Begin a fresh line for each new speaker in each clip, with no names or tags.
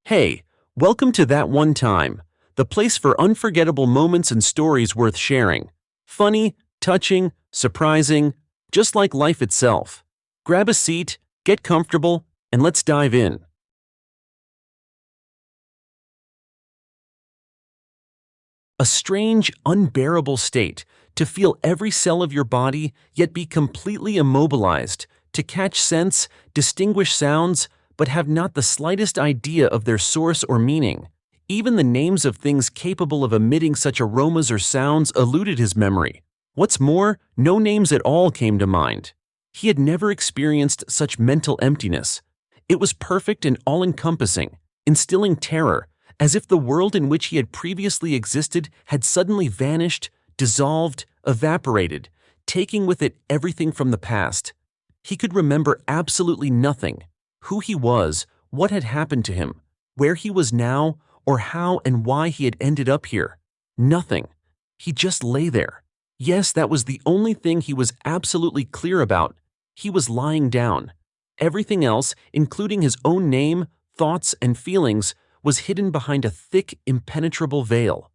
Hey, welcome to That One Time, the place for unforgettable moments and stories worth sharing. Funny, touching, surprising, just like life itself. Grab a seat, get comfortable, and let's dive in. A strange, unbearable state, to feel every cell of your body yet be completely immobilized, to catch scents, distinguish sounds, but have not the slightest idea of their source or meaning. Even the names of things capable of emitting such aromas or sounds eluded his memory. What's more, no names at all came to mind. He had never experienced such mental emptiness. It was perfect and all-encompassing, instilling terror, as if the world in which he had previously existed had suddenly vanished, dissolved, evaporated, taking with it everything from the past. He could remember absolutely nothing: who he was, what had happened to him, where he was now, or how and why he had ended up here. Nothing. He just lay there. Yes, that was the only thing he was absolutely clear about. He was lying down. Everything else, including his own name, thoughts, and feelings, was hidden behind a thick, impenetrable veil.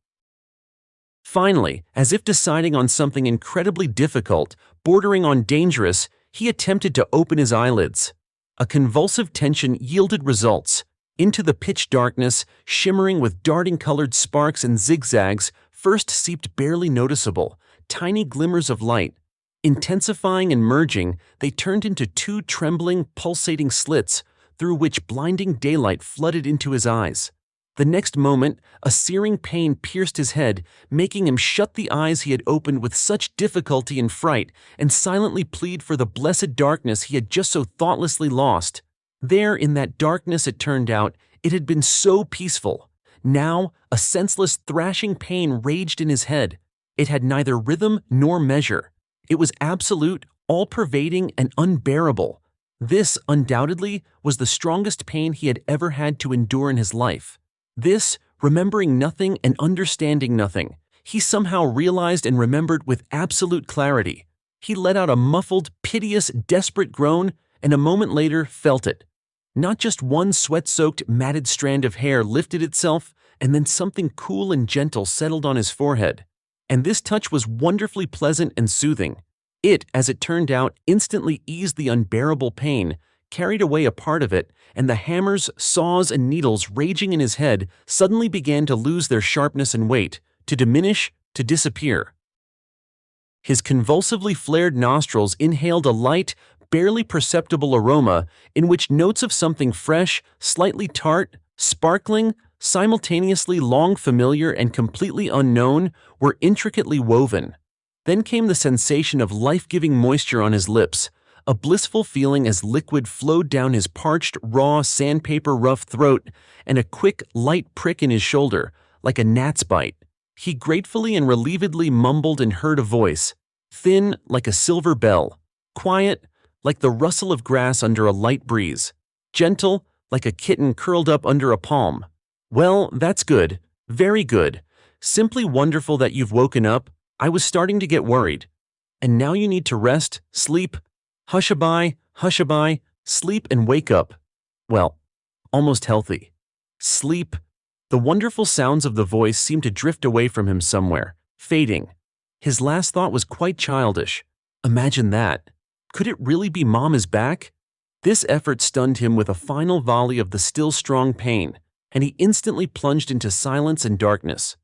Finally, as if deciding on something incredibly difficult, bordering on dangerous, he attempted to open his eyelids. A convulsive tension yielded results. Into the pitch darkness, shimmering with darting-colored sparks and zigzags, first seeped barely noticeable, tiny glimmers of light. Intensifying and merging, they turned into two trembling, pulsating slits, through which blinding daylight flooded into his eyes. The next moment, a searing pain pierced his head, making him shut the eyes he had opened with such difficulty and fright, and silently plead for the blessed darkness he had just so thoughtlessly lost. There, in that darkness, it turned out, it had been so peaceful. Now, a senseless, thrashing pain raged in his head. It had neither rhythm nor measure. It was absolute, all-pervading, and unbearable. This, undoubtedly, was the strongest pain he had ever had to endure in his life. This, remembering nothing and understanding nothing, he somehow realized and remembered with absolute clarity. He let out a muffled, piteous, desperate groan, and a moment later felt it. Not just one sweat-soaked, matted strand of hair lifted itself, and then something cool and gentle settled on his forehead. And this touch was wonderfully pleasant and soothing. It, as it turned out, instantly eased the unbearable pain, carried away a part of it, and the hammers, saws, and needles raging in his head suddenly began to lose their sharpness and weight, to diminish, to disappear. His convulsively flared nostrils inhaled a light, barely perceptible aroma in which notes of something fresh, slightly tart, sparkling, simultaneously long familiar and completely unknown, were intricately woven. Then came the sensation of life-giving moisture on his lips, a blissful feeling as liquid flowed down his parched, raw, sandpaper-rough throat, and a quick, light prick in his shoulder, like a gnat's bite. He gratefully and relievedly mumbled and heard a voice, thin like a silver bell, quiet like the rustle of grass under a light breeze, gentle like a kitten curled up under a palm. "Well, that's good, very good. Simply wonderful that you've woken up. I was starting to get worried. And now you need to rest, sleep. Hushaby, sleep and wake up. Well, almost healthy. Sleep." The wonderful sounds of the voice seemed to drift away from him somewhere, fading. His last thought was quite childish. Imagine that. Could it really be Mom is back? This effort stunned him with a final volley of the still strong pain, and he instantly plunged into silence and darkness.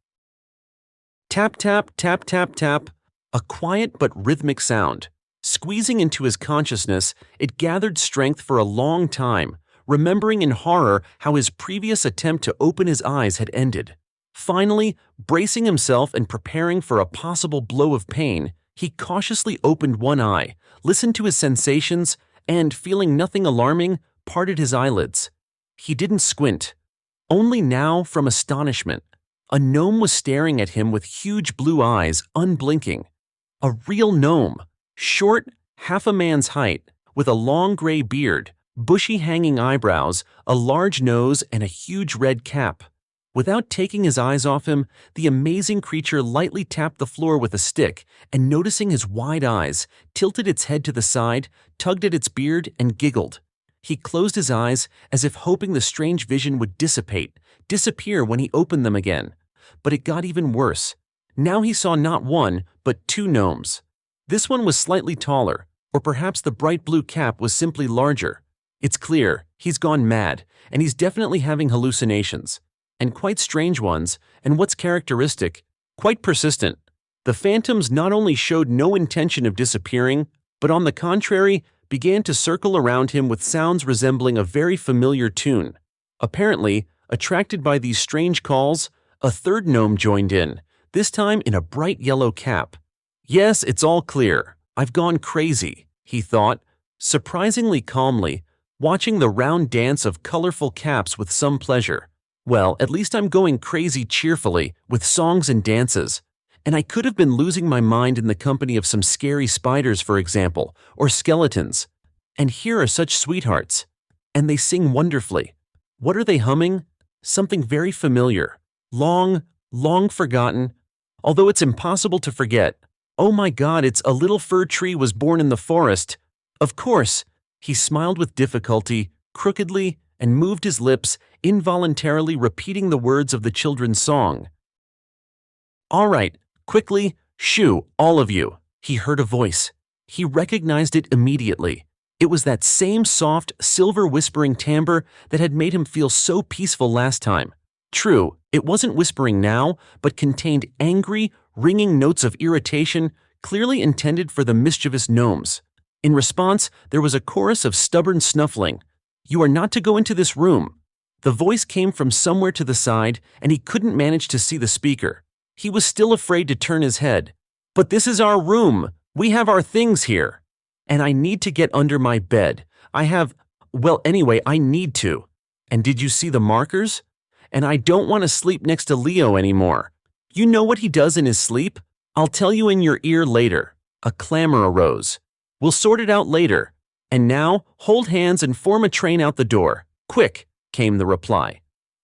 Tap, tap, tap, tap, tap. A quiet but rhythmic sound. Squeezing into his consciousness, it gathered strength for a long time, remembering in horror how his previous attempt to open his eyes had ended. Finally, bracing himself and preparing for a possible blow of pain, he cautiously opened one eye, listened to his sensations, and, feeling nothing alarming, parted his eyelids. He didn't squint. Only now, from astonishment, a gnome was staring at him with huge blue eyes, unblinking. A real gnome, short, half a man's height, with a long gray beard, bushy hanging eyebrows, a large nose, and a huge red cap. Without taking his eyes off him, the amazing creature lightly tapped the floor with a stick, and noticing his wide eyes, tilted its head to the side, tugged at its beard, and giggled. He closed his eyes as if hoping the strange vision would disappear when he opened them again. But it got even worse. Now he saw not one, but two gnomes. This one was slightly taller, or perhaps the bright blue cap was simply larger. It's clear, he's gone mad, and he's definitely having hallucinations. And quite strange ones, and what's characteristic, quite persistent. The phantoms not only showed no intention of disappearing, but on the contrary, began to circle around him with sounds resembling a very familiar tune. Apparently, attracted by these strange calls, a third gnome joined in, this time in a bright yellow cap. Yes, it's all clear. I've gone crazy, he thought, surprisingly calmly, watching the round dance of colorful caps with some pleasure. Well, at least I'm going crazy cheerfully, with songs and dances. And I could have been losing my mind in the company of some scary spiders, for example, or skeletons. And here are such sweethearts. And they sing wonderfully. What are they humming? Something very familiar. Long forgotten. Although it's impossible to forget. Oh my God, it's A Little Fir Tree Was Born in the Forest. Of course. He smiled with difficulty, crookedly, and moved his lips, involuntarily repeating the words of the children's song. All right, quickly, shoo, all of you. He heard a voice. He recognized it immediately. It was that same soft, silver whispering timbre that had made him feel so peaceful last time. True, it wasn't whispering now, but contained angry, ringing notes of irritation, clearly intended for the mischievous gnomes. In response, there was a chorus of stubborn snuffling. You are not to go into this room. The voice came from somewhere to the side, and he couldn't manage to see the speaker. He was still afraid to turn his head. But this is our room. We have our things here. And I need to get under my bed. Anyway, I need to. And did you see the markers? And I don't want to sleep next to Leo anymore. You know what he does in his sleep? I'll tell you in your ear later. A clamor arose. We'll sort it out later. And now, hold hands and form a train out the door. Quick, came the reply.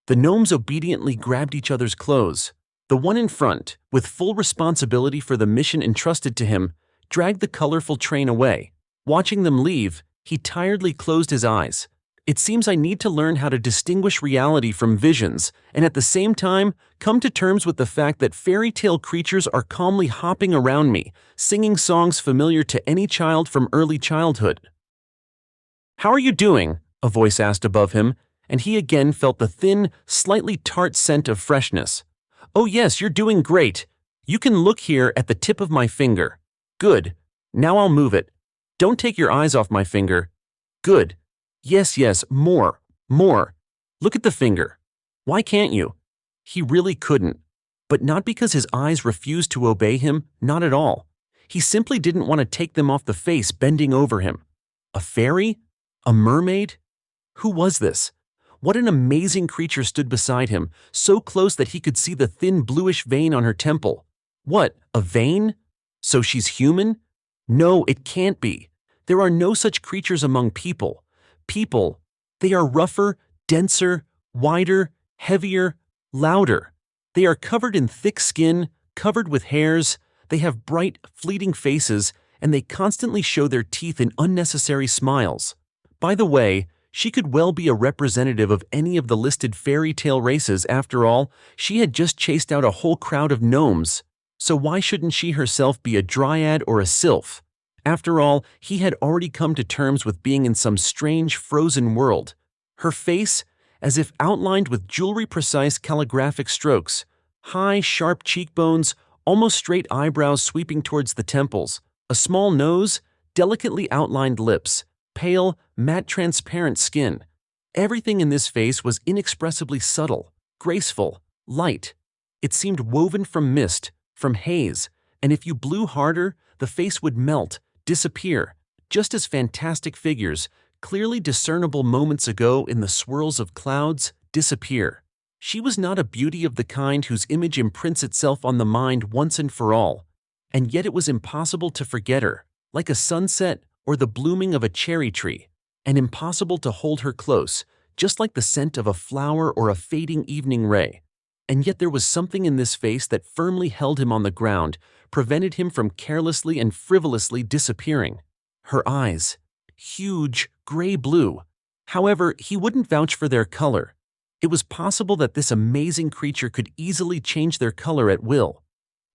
The gnomes obediently grabbed each other's clothes. The one in front, with full responsibility for the mission entrusted to him, dragged the colorful train away. Watching them leave, he tiredly closed his eyes. It seems I need to learn how to distinguish reality from visions, and at the same time, come to terms with the fact that fairy tale creatures are calmly hopping around me, singing songs familiar to any child from early childhood. How are you doing? A voice asked above him, and he again felt the thin, slightly tart scent of freshness. Oh yes, you're doing great. You can look here at the tip of my finger. Good. Now I'll move it. Don't take your eyes off my finger. Good. Yes, more. Look at the finger. Why can't you? He really couldn't. But not because his eyes refused to obey him, not at all. He simply didn't want to take them off the face bending over him. A fairy? A mermaid? Who was this? What an amazing creature stood beside him, so close that he could see the thin bluish vein on her temple. What, a vein? So she's human? No, it can't be. There are no such creatures among people. People, they are rougher, denser, wider, heavier, louder. They are covered in thick skin, covered with hairs, they have bright, fleeting faces, and they constantly show their teeth in unnecessary smiles. By the way, she could well be a representative of any of the listed fairy tale races. After all, she had just chased out a whole crowd of gnomes. So why shouldn't she herself be a dryad or a sylph? After all, he had already come to terms with being in some strange, frozen world. Her face, as if outlined with jewelry-precise calligraphic strokes, high, sharp cheekbones, almost straight eyebrows sweeping towards the temples, a small nose, delicately outlined lips, pale, matte transparent skin. Everything in this face was inexpressibly subtle, graceful, light. It seemed woven from mist, from haze, and if you blew harder, the face would melt, disappear, just as fantastic figures, clearly discernible moments ago in the swirls of clouds, disappear. She was not a beauty of the kind whose image imprints itself on the mind once and for all, and yet it was impossible to forget her, like a sunset or the blooming of a cherry tree, and impossible to hold her close, just like the scent of a flower or a fading evening ray. And yet there was something in this face that firmly held him on the ground, prevented him from carelessly and frivolously disappearing. Her eyes, huge, gray blue, However, he wouldn't vouch for their color. It was possible that this amazing creature could easily change their color at will.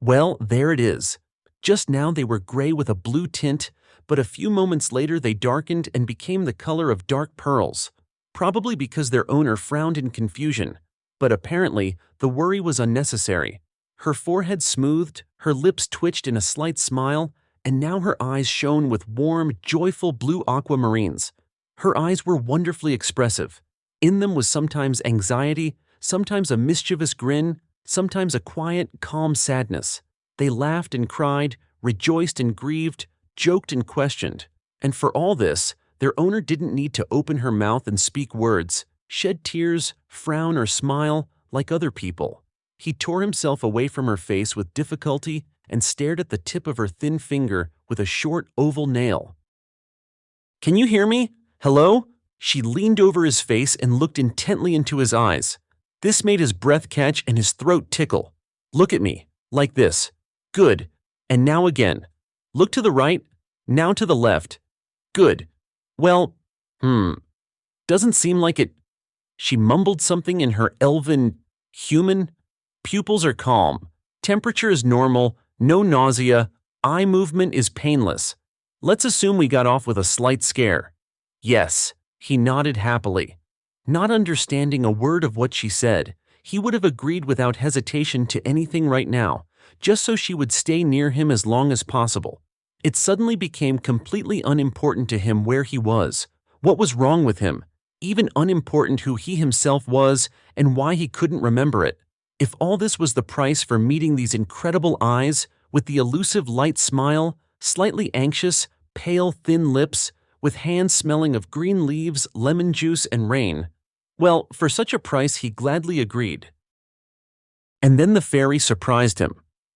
Well, there it is. Just now they were gray with a blue tint, but a few moments later they darkened and became the color of dark pearls, probably because their owner frowned in confusion. But apparently, the worry was unnecessary. Her forehead smoothed, her lips twitched in a slight smile, and now her eyes shone with warm, joyful blue aquamarines. Her eyes were wonderfully expressive. In them was sometimes anxiety, sometimes a mischievous grin, sometimes a quiet, calm sadness. They laughed and cried, rejoiced and grieved, joked and questioned. And for all this, their owner didn't need to open her mouth and speak words, shed tears, frown or smile like other people. He tore himself away from her face with difficulty and stared at the tip of her thin finger with a short oval nail. "Can you hear me? Hello?" She leaned over his face and looked intently into his eyes. This made his breath catch and his throat tickle. "Look at me, like this. Good. And now again. Look to the right, now to the left. Good. Well, doesn't seem like it." She mumbled something in her elven, human. "Pupils are calm. Temperature is normal, no nausea, eye movement is painless. Let's assume we got off with a slight scare." "Yes." He nodded happily. Not understanding a word of what she said, he would have agreed without hesitation to anything right now, just so she would stay near him as long as possible. It suddenly became completely unimportant to him where he was, what was wrong with him, even unimportant who he himself was and why he couldn't remember it. If all this was the price for meeting these incredible eyes, with the elusive light smile, slightly anxious, pale, thin lips, with hands smelling of green leaves, lemon juice, and rain, well, for such a price he gladly agreed. And then the fairy surprised him.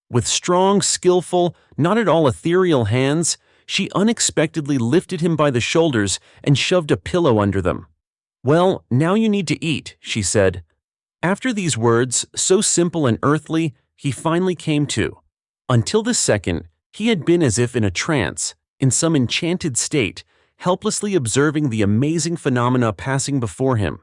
With strong, skillful, not at all ethereal hands, she unexpectedly lifted him by the shoulders and shoved a pillow under them. "Well, now you need to eat," she said. After these words, so simple and earthly, he finally came to. Until this second, he had been as if in a trance, in some enchanted state, helplessly observing the amazing phenomena passing before him.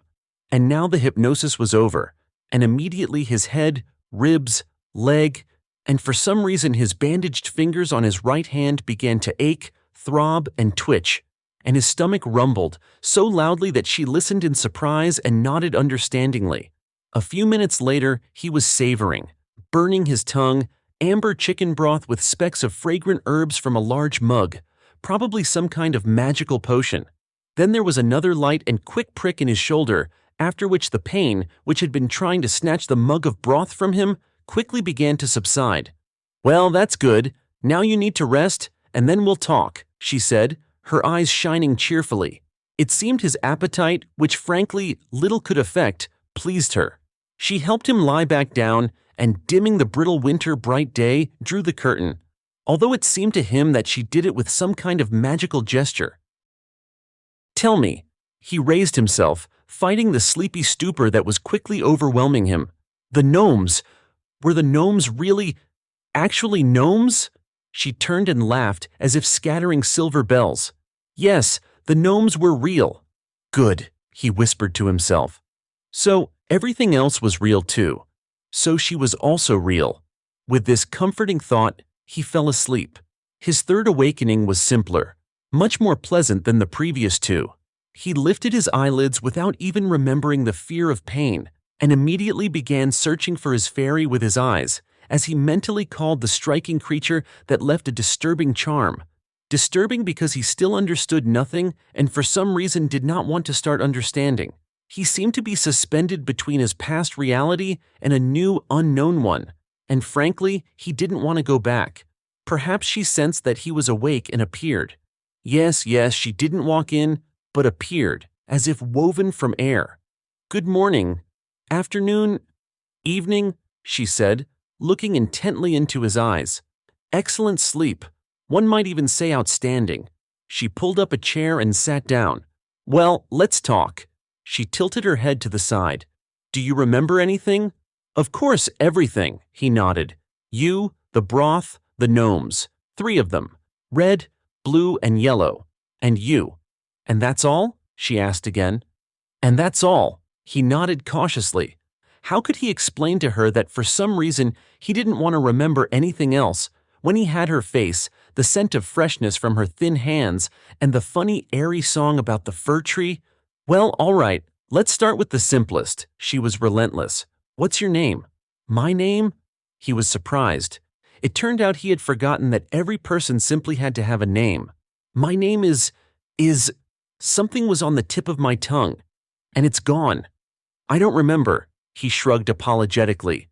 And now the hypnosis was over, and immediately his head, ribs, leg, and for some reason his bandaged fingers on his right hand began to ache, throb, and twitch, and his stomach rumbled so loudly that she listened in surprise and nodded understandingly. A few minutes later, he was savoring, burning his tongue, amber chicken broth with specks of fragrant herbs from a large mug, probably some kind of magical potion. Then there was another light and quick prick in his shoulder, after which the pain, which had been trying to snatch the mug of broth from him, quickly began to subside. "Well, that's good. Now you need to rest, and then we'll talk," she said, her eyes shining cheerfully. It seemed his appetite, which frankly little could affect, pleased her. She helped him lie back down, and dimming the brittle winter bright day, drew the curtain, although it seemed to him that she did it with some kind of magical gesture. "Tell me." He raised himself, fighting the sleepy stupor that was quickly overwhelming him. "The gnomes. Were the gnomes really, actually gnomes?" She turned and laughed as if scattering silver bells. "Yes, the gnomes were real." "Good," he whispered to himself. So everything else was real too. So she was also real. With this comforting thought, he fell asleep. His third awakening was simpler, much more pleasant than the previous two. He lifted his eyelids without even remembering the fear of pain, and immediately began searching for his fairy with his eyes, as he mentally called the striking creature that left a disturbing charm. Disturbing because he still understood nothing and for some reason did not want to start understanding. He seemed to be suspended between his past reality and a new, unknown one, and frankly, he didn't want to go back. Perhaps she sensed that he was awake and appeared. Yes, she didn't walk in, but appeared, as if woven from air. "Good morning, afternoon, evening," she said, looking intently into his eyes. "Excellent sleep, one might even say outstanding." She pulled up a chair and sat down. "Well, let's talk." She tilted her head to the side. "Do you remember anything?" "Of course, everything," he nodded. "You, the broth, the gnomes. 3 of them. Red, blue, and yellow. And you." "And that's all?" she asked again. And that's all. He nodded cautiously. How could he explain to her that for some reason he didn't want to remember anything else when he had her face, the scent of freshness from her thin hands, and the funny, airy song about the fir tree? Well, all right, let's start with the simplest. She was relentless. What's your name? My name? He was surprised. It turned out he had forgotten that every person simply had to have a name. My name is… Something was on the tip of my tongue, and it's gone. I don't remember, he shrugged apologetically.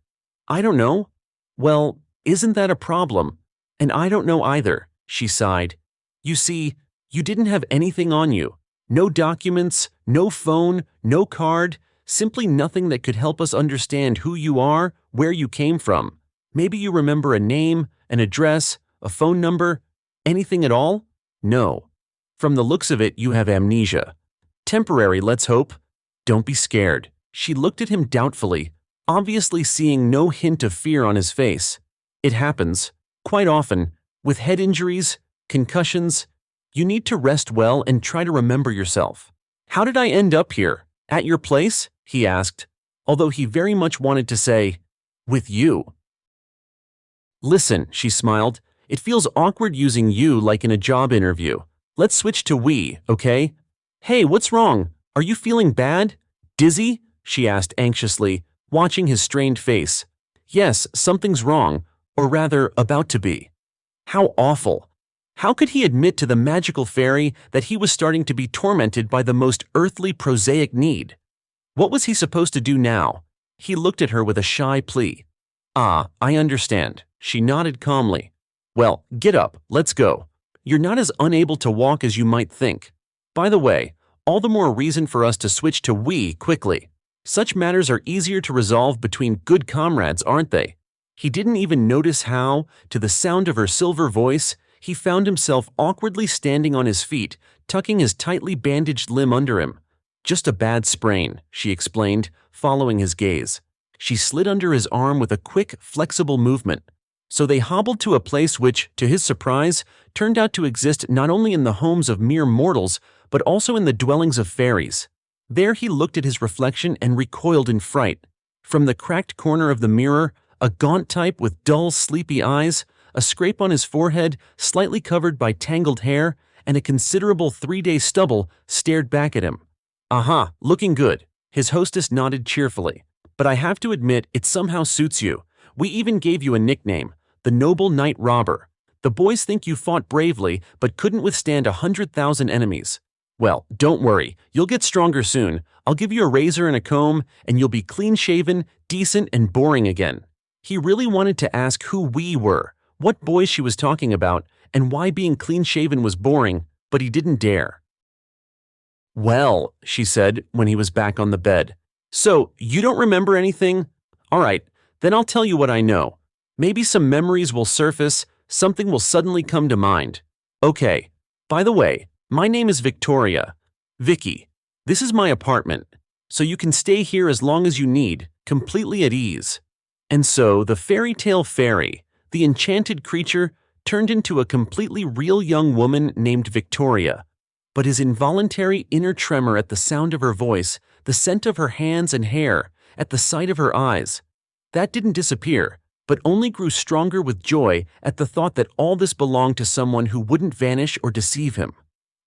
I don't know. Well, isn't that a problem? And I don't know either, she sighed. You see, you didn't have anything on you. No documents, no phone, no card, simply nothing that could help us understand who you are, where you came from. Maybe you remember a name, an address, a phone number, anything at all? No. From the looks of it, you have amnesia. Temporary, let's hope. Don't be scared. She looked at him doubtfully, obviously seeing no hint of fear on his face. It happens, quite often, with head injuries, concussions. You need to rest well and try to remember yourself. How did I end up here? At your place? He asked, although he very much wanted to say, with you. Listen, she smiled. It feels awkward using you like in a job interview. Let's switch to we, okay? Hey, what's wrong? Are you feeling bad? Dizzy? She asked anxiously, watching his strained face. Yes, something's wrong, or rather, about to be. How awful. How could he admit to the magical fairy that he was starting to be tormented by the most earthly prosaic need? What was he supposed to do now? He looked at her with a shy plea. Ah, I understand. She nodded calmly. Well, get up, let's go. You're not as unable to walk as you might think. By the way, all the more reason for us to switch to we quickly. Such matters are easier to resolve between good comrades, aren't they? He didn't even notice how, to the sound of her silver voice, he found himself awkwardly standing on his feet, tucking his tightly bandaged limb under him. Just a bad sprain, she explained, following his gaze. She slid under his arm with a quick, flexible movement. So they hobbled to a place which, to his surprise, turned out to exist not only in the homes of mere mortals, but also in the dwellings of fairies. There he looked at his reflection and recoiled in fright. From the cracked corner of the mirror, a gaunt type with dull, sleepy eyes, a scrape on his forehead slightly covered by tangled hair, and a considerable 3-day stubble stared back at him. Aha, looking good. His hostess nodded cheerfully. But I have to admit, it somehow suits you. We even gave you a nickname, the Noble Night Robber. The boys think you fought bravely, but couldn't withstand 100,000 enemies. Well, don't worry, you'll get stronger soon. I'll give you a razor and a comb, and you'll be clean-shaven, decent, and boring again. He really wanted to ask who we were, what boys she was talking about, and why being clean-shaven was boring, but he didn't dare. Well, she said when he was back on the bed. So, you don't remember anything? All right, then I'll tell you what I know. Maybe some memories will surface, something will suddenly come to mind. Okay, by the way, my name is Victoria. Vicky. This is my apartment, so you can stay here as long as you need, completely at ease. And so the fairy tale fairy, the enchanted creature, turned into a completely real young woman named Victoria. But his involuntary inner tremor at the sound of her voice, the scent of her hands and hair, at the sight of her eyes, that didn't disappear, but only grew stronger with joy at the thought that all this belonged to someone who wouldn't vanish or deceive him.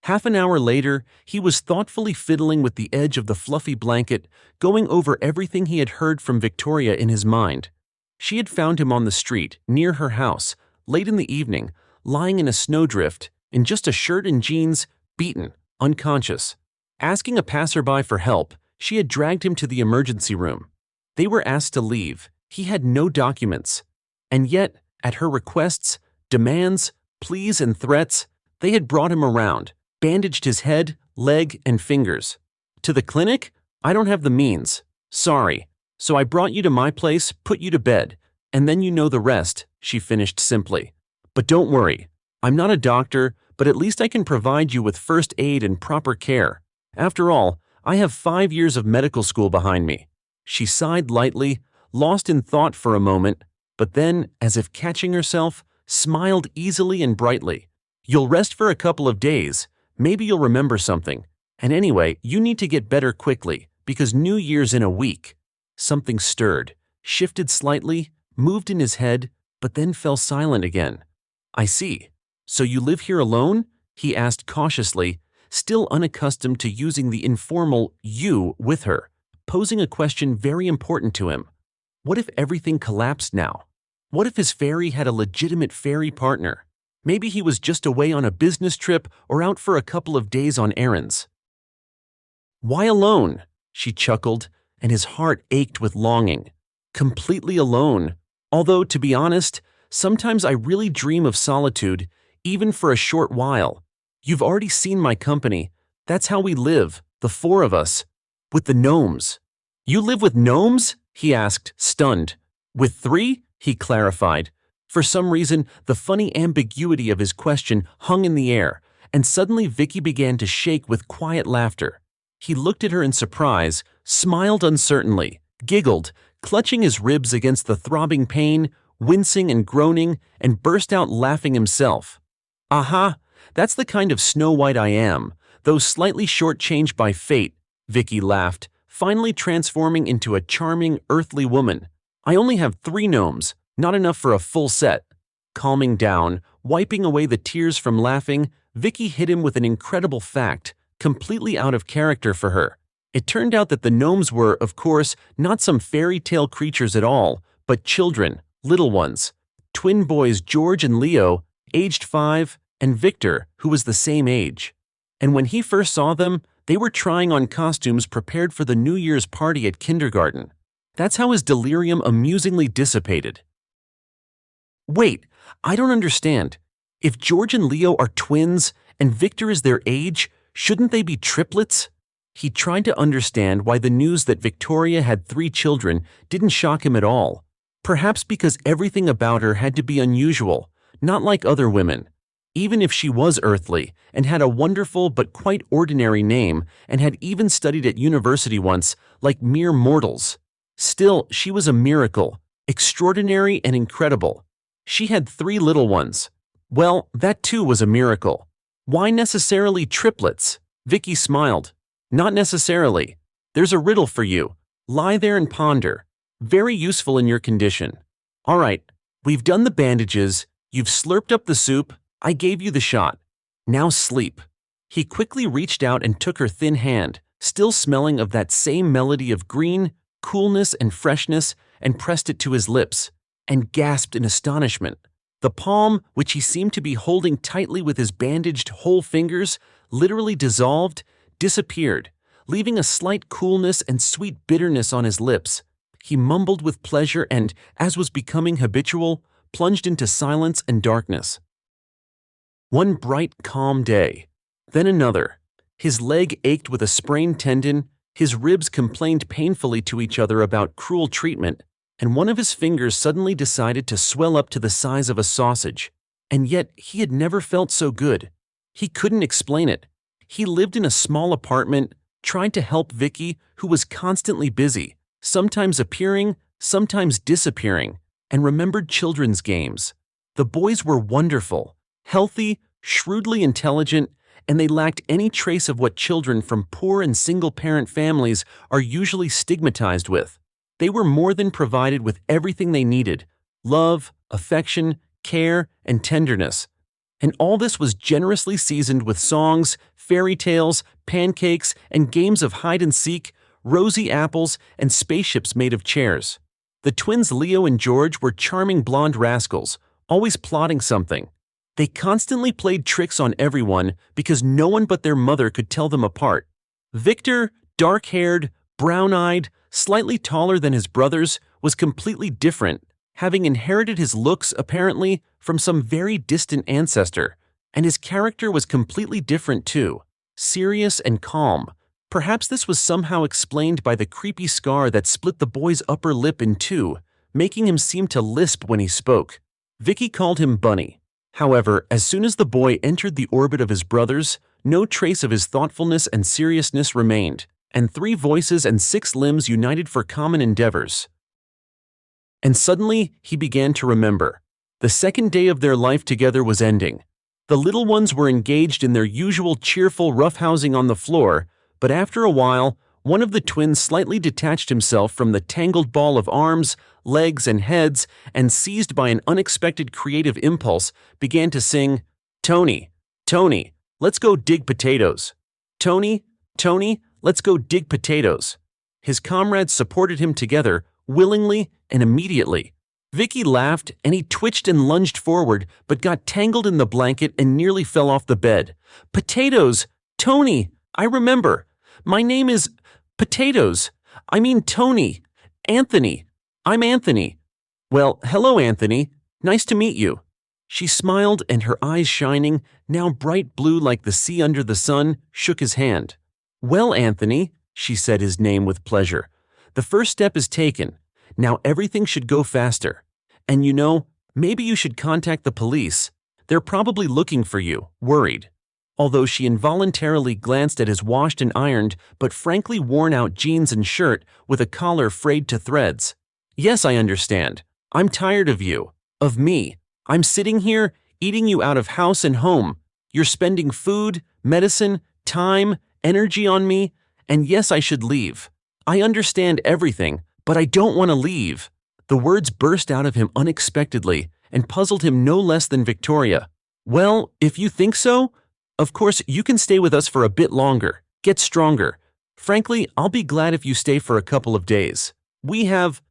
Half an hour later, he was thoughtfully fiddling with the edge of the fluffy blanket, going over everything he had heard from Victoria in his mind. She had found him on the street, near her house, late in the evening, lying in a snowdrift, in just a shirt and jeans, beaten, unconscious. Asking a passerby for help, she had dragged him to the emergency room. They were asked to leave. He had no documents. And yet, at her requests, demands, pleas, and threats, they had brought him around, bandaged his head, leg, and fingers. To the clinic? I don't have the means. Sorry. So I brought you to my place, put you to bed, and then you know the rest, she finished simply. But don't worry. I'm not a doctor, but at least I can provide you with first aid and proper care. After all, I have 5 years of medical school behind me. She sighed lightly, lost in thought for a moment, but then, as if catching herself, smiled easily and brightly. You'll rest for a couple of days. Maybe you'll remember something. And anyway, you need to get better quickly, because New Year's in a week." Something stirred, shifted slightly, moved in his head, but then fell silent again. "I see. So you live here alone?" he asked cautiously, still unaccustomed to using the informal "you" with her, posing a question very important to him. What if everything collapsed now? What if his fairy had a legitimate fairy partner? Maybe he was just away on a business trip or out for a couple of days on errands. "Why alone?" she chuckled, and his heart ached with longing. "Completely alone. Although, to be honest, sometimes I really dream of solitude, even for a short while. You've already seen my company. That's how we live, the four of us. With the gnomes." "You live with gnomes?" he asked, stunned. "With three?" he clarified. For some reason, the funny ambiguity of his question hung in the air, and suddenly Vicky began to shake with quiet laughter. He looked at her in surprise, smiled uncertainly, giggled, clutching his ribs against the throbbing pain, wincing and groaning, and burst out laughing himself. "Aha, that's the kind of Snow White I am, though slightly shortchanged by fate," Vicky laughed, finally transforming into a charming, earthly woman. "I only have 3 gnomes, not enough for a full set." Calming down, wiping away the tears from laughing, Vicky hit him with an incredible fact, completely out of character for her. It turned out that the gnomes were, of course, not some fairy tale creatures at all, but children, little ones. Twin boys George and Leo, aged 5, and Victor, who was the same age. And when he first saw them, they were trying on costumes prepared for the New Year's party at kindergarten. That's how his delirium amusingly dissipated. "Wait, I don't understand. If George and Leo are twins, and Victor is their age, shouldn't they be triplets?" He tried to understand why the news that Victoria had 3 children didn't shock him at all. Perhaps because everything about her had to be unusual, not like other women. Even if she was earthly, and had a wonderful but quite ordinary name, and had even studied at university once, like mere mortals. Still, she was a miracle, extraordinary and incredible. She had 3 little ones. Well, that too was a miracle. "Why necessarily triplets?" Vicky smiled. "Not necessarily. There's a riddle for you. Lie there and ponder. Very useful in your condition. All right, we've done the bandages, you've slurped up the soup, I gave you the shot. Now sleep." He quickly reached out and took her thin hand, still smelling of that same melody of green, coolness and freshness, and pressed it to his lips, and gasped in astonishment. The palm, which he seemed to be holding tightly with his bandaged whole fingers, literally dissolved, disappeared, leaving a slight coolness and sweet bitterness on his lips. He mumbled with pleasure and, as was becoming habitual, plunged into silence and darkness. One bright, calm day. Then another. His leg ached with a sprained tendon, his ribs complained painfully to each other about cruel treatment, and one of his fingers suddenly decided to swell up to the size of a sausage. And yet he had never felt so good. He couldn't explain it. He lived in a small apartment, tried to help Vicky, who was constantly busy, sometimes appearing, sometimes disappearing, and remembered children's games. The boys were wonderful, healthy, shrewdly intelligent, and they lacked any trace of what children from poor and single-parent families are usually stigmatized with. They were more than provided with everything they needed: love, affection, care, and tenderness. And all this was generously seasoned with songs, fairy tales, pancakes, and games of hide-and-seek, rosy apples, and spaceships made of chairs. The twins Leo and George were charming blonde rascals, always plotting something. They constantly played tricks on everyone because no one but their mother could tell them apart. Victor, dark-haired, brown-eyed, slightly taller than his brothers, was completely different, having inherited his looks, apparently, from some very distant ancestor, and his character was completely different too, serious and calm. Perhaps this was somehow explained by the creepy scar that split the boy's upper lip in 2, making him seem to lisp when he spoke. Vicky called him Bunny. However, as soon as the boy entered the orbit of his brothers, no trace of his thoughtfulness and seriousness remained, and 3 voices and 6 limbs united for common endeavors. And suddenly, he began to remember. The second day of their life together was ending. The little ones were engaged in their usual cheerful roughhousing on the floor, But after a while, one of the twins slightly detached himself from the tangled ball of arms, legs, and heads, and seized by an unexpected creative impulse, began to sing, "Tony, Tony, let's go dig potatoes. Tony, Tony, let's go dig potatoes." His comrades supported him together, willingly and immediately. Vicky laughed, and he twitched and lunged forward, but got tangled in the blanket and nearly fell off the bed. "Potatoes! Tony! I remember! My name is Potatoes! I mean Tony! Anthony! I'm Anthony!" "Well, hello, Anthony. Nice to meet you." She smiled, and her eyes shining, now bright blue like the sea under the sun, shook his hand. "Well, Anthony," she said his name with pleasure, "the first step is taken. Now everything should go faster. And you know, maybe you should contact the police. They're probably looking for you, worried." Although she involuntarily glanced at his washed and ironed, but frankly worn-out jeans and shirt with a collar frayed to threads. "Yes, I understand. I'm tired of you. Of me. I'm sitting here, eating you out of house and home. You're spending food, medicine, time, energy on me, and yes, I should leave. I understand everything, but I don't want to leave." The words burst out of him unexpectedly and puzzled him no less than Victoria. "Well, if you think so, of course you can stay with us for a bit longer, get stronger. Frankly, I'll be glad if you stay for a couple of days. We have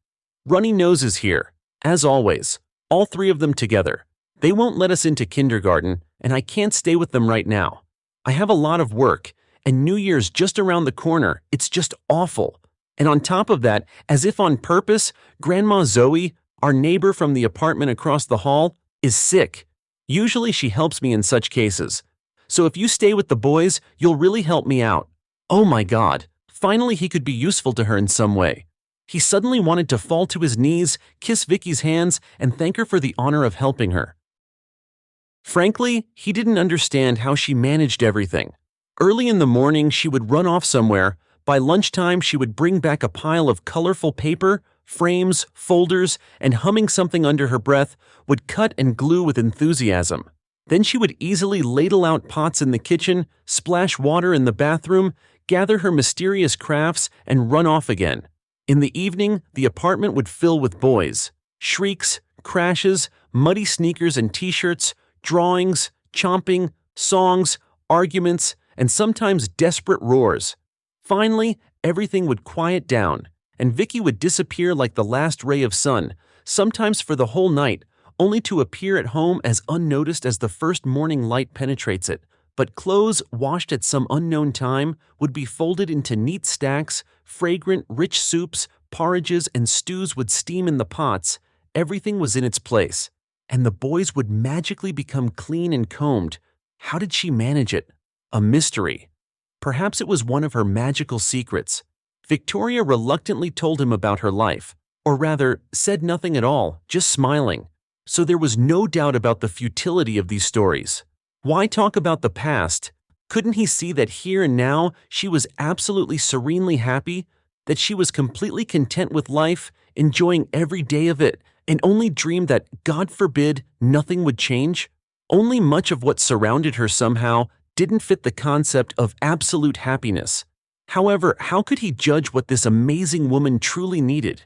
runny noses here, as always, all three of them together. They won't let us into kindergarten, and I can't stay with them right now. I have a lot of work, and New Year's just around the corner. It's just awful. And on top of that, as if on purpose, Grandma Zoe, our neighbor from the apartment across the hall, is sick. Usually she helps me in such cases. So if you stay with the boys, you'll really help me out." Oh my God, finally he could be useful to her in some way. He suddenly wanted to fall to his knees, kiss Vicky's hands, and thank her for the honor of helping her. Frankly, he didn't understand how she managed everything. Early in the morning, she would run off somewhere. By lunchtime, she would bring back a pile of colorful paper, frames, folders, and humming something under her breath, would cut and glue with enthusiasm. Then she would easily ladle out pots in the kitchen, splash water in the bathroom, gather her mysterious crafts, and run off again. In the evening, the apartment would fill with boys. Shrieks, crashes, muddy sneakers and t-shirts, drawings, chomping, songs, arguments, and sometimes desperate roars. Finally, everything would quiet down, and Vicky would disappear like the last ray of sun, sometimes for the whole night, only to appear at home as unnoticed as the first morning light penetrates it. But clothes washed at some unknown time would be folded into neat stacks, fragrant, rich soups, porridges, and stews would steam in the pots. Everything was in its place, and the boys would magically become clean and combed. How did she manage it? A mystery. Perhaps it was one of her magical secrets. Victoria reluctantly told him about her life, or rather, said nothing at all, just smiling. So there was no doubt about the futility of these stories. Why talk about the past? Couldn't he see that here and now she was absolutely serenely happy, that she was completely content with life, enjoying every day of it, and only dreamed that, God forbid, nothing would change? Only much of what surrounded her somehow didn't fit the concept of absolute happiness. However, how could he judge what this amazing woman truly needed?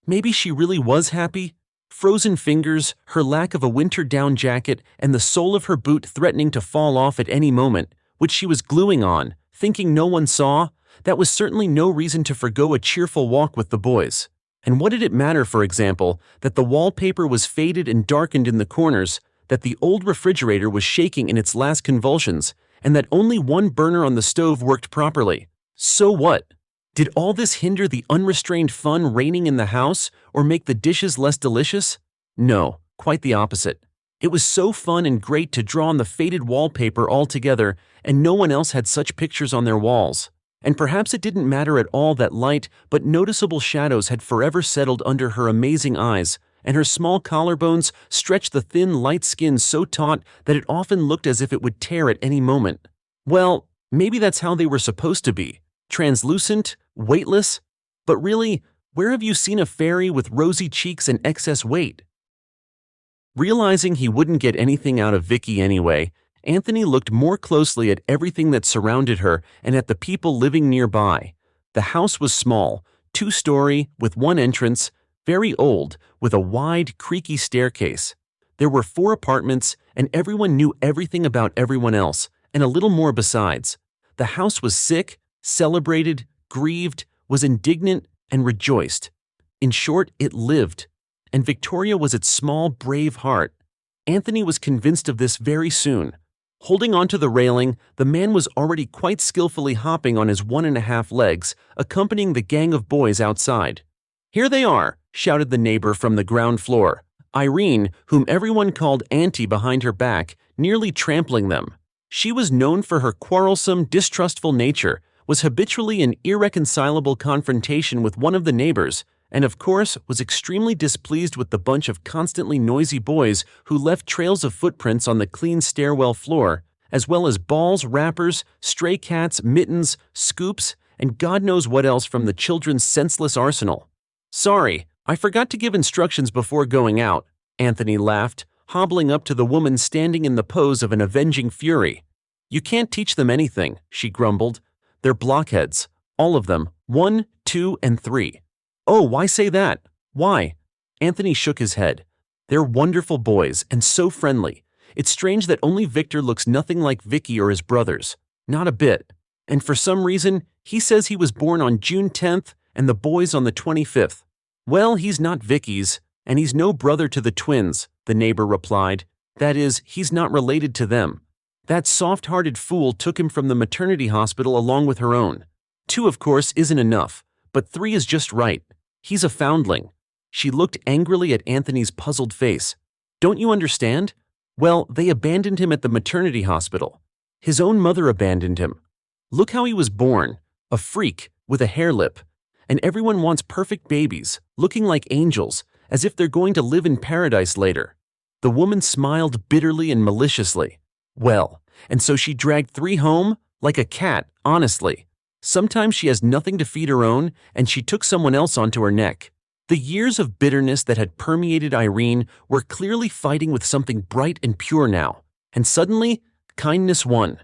Maybe she really was happy? Frozen fingers, her lack of a winter down jacket, and the sole of her boot threatening to fall off at any moment, which she was gluing on, thinking no one saw, that was certainly no reason to forgo a cheerful walk with the boys. And what did it matter, for example, that the wallpaper was faded and darkened in the corners, that the old refrigerator was shaking in its last convulsions, and that only one burner on the stove worked properly? So what? Did all this hinder the unrestrained fun reigning in the house, or make the dishes less delicious? No, quite the opposite. It was so fun and great to draw on the faded wallpaper altogether, and no one else had such pictures on their walls. And perhaps it didn't matter at all that light but noticeable shadows had forever settled under her amazing eyes, and her small collarbones stretched the thin, light skin so taut that it often looked as if it would tear at any moment. Well, maybe that's how they were supposed to be. Translucent, weightless. But really, where have you seen a fairy with rosy cheeks and excess weight? Realizing he wouldn't get anything out of Vicky anyway, Anthony looked more closely at everything that surrounded her and at the people living nearby. The house was small, two-story, with one entrance, very old, with a wide, creaky staircase. There were 4 apartments, and everyone knew everything about everyone else, and a little more besides. The house was sick, celebrated, grieved, was indignant, and rejoiced. In short, it lived. And Victoria was its small, brave heart. Anthony was convinced of this very soon. Holding onto the railing, the man was already quite skillfully hopping on his 1.5 legs, accompanying the gang of boys outside. "Here they are," shouted the neighbor from the ground floor. Irene, whom everyone called Auntie behind her back, nearly trampling them. She was known for her quarrelsome, distrustful nature, was habitually in irreconcilable confrontation with one of the neighbors, and of course was extremely displeased with the bunch of constantly noisy boys who left trails of footprints on the clean stairwell floor, as well as balls, wrappers, stray cats, mittens, scoops, and God knows what else from the children's senseless arsenal. "Sorry, I forgot to give instructions before going out," Anthony laughed, hobbling up to the woman standing in the pose of an avenging fury. "You can't teach them anything," she grumbled. "They're blockheads, all of them, 1, 2, and 3. "Oh, why say that? Why?" Anthony shook his head. "They're wonderful boys and so friendly. It's strange that only Victor looks nothing like Vicky or his brothers. Not a bit. And for some reason, he says he was born on June 10th and the boys on the 25th. "Well, he's not Vicky's, and he's no brother to the twins," the neighbor replied. "That is, he's not related to them. That soft-hearted fool took him from the maternity hospital along with her own. 2, of course, isn't enough, but 3 is just right. He's a foundling." She looked angrily at Anthony's puzzled face. "Don't you understand? Well, they abandoned him at the maternity hospital. His own mother abandoned him. Look how he was born, a freak, with a hair lip. And everyone wants perfect babies, looking like angels, as if they're going to live in paradise later." The woman smiled bitterly and maliciously. "Well, and so she dragged 3 home? Like a cat, honestly. Sometimes she has nothing to feed her own, and she took someone else onto her neck." The years of bitterness that had permeated Irene were clearly fighting with something bright and pure now, and suddenly, kindness won.